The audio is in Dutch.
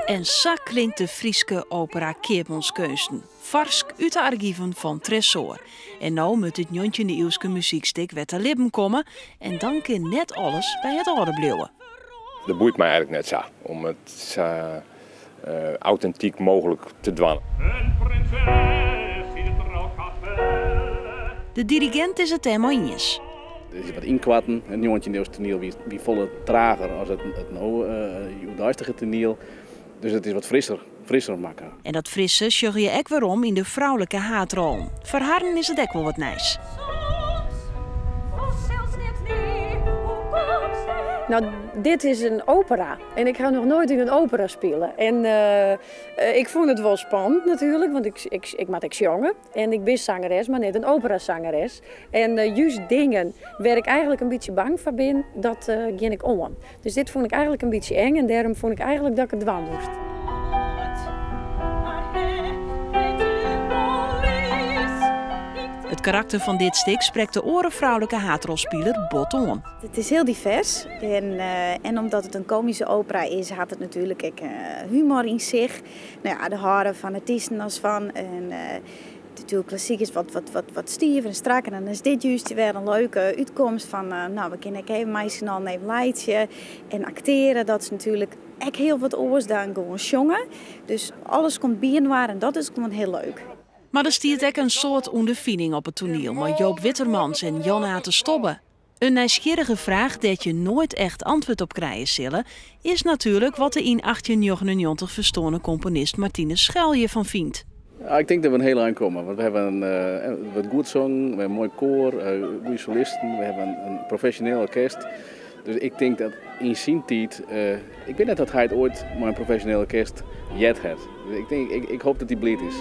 En zo klinkt de Frieske opera Keermanskunsten. Varsk uit de archieven van Tresor. En nou moet het 19e-eeuwse muziekstuk weer te lippen komen. En dan kan net alles bij het orde blijven. Dat boeit mij eigenlijk net zo. Om het zo authentiek mogelijk te dwalen. De dirigent is het thema Injes. Er is wat inkwatten. Het 19e-eeuwse toneel wie volle trager als het Joodijstige toneel. Dus het is wat frisser maken. En dat frisse zorg je ook weer om in de vrouwelijke haatrol. Voor haar is het ook wel wat nice. Nou, dit is een opera. En ik ga nog nooit in een opera spelen. En ik vond het wel spannend natuurlijk, want ik maak jongen. En ik ben zangeres, maar net een operazangeres. En juist dingen waar ik eigenlijk een beetje bang voor ben, dat ging ik om. Dus dit vond ik eigenlijk een beetje eng en daarom vond ik eigenlijk dat ik het dwan moest. Het karakter van dit stuk spreekt de orenvrouwelijke haatrolspeler bot on. Het is heel divers en omdat het een komische opera is, had het natuurlijk ook humor in zich. Nou ja, de haren van artiesten als van. En natuurlijk klassiek is wat stief en strak. En dan is dit juist weer een leuke uitkomst van, nou, we kunnen even meisje al nemen leidje en acteren. Dat is natuurlijk ook heel wat oors dan gewoon jongen. Dus alles komt binnen en dat is gewoon heel leuk. Maar er stiert ook een soort ondervinding op het toneel met Joop Wittermans en Jan te Stobbe. Een nieuwsgierige vraag dat je nooit echt antwoord op krijgen zullen, is natuurlijk wat de in 1899 verstoorde componist Martinus Schel je van vindt. Ja, ik denk dat we een heel eind komen. Want we hebben wat goed zong, we hebben een mooi koor, goede solisten, we hebben een professioneel orkest. Dus ik denk dat in zijn tijd, ik weet net dat hij het ooit maar een professioneel orkest jet had. Dus ik hoop dat hij blij is.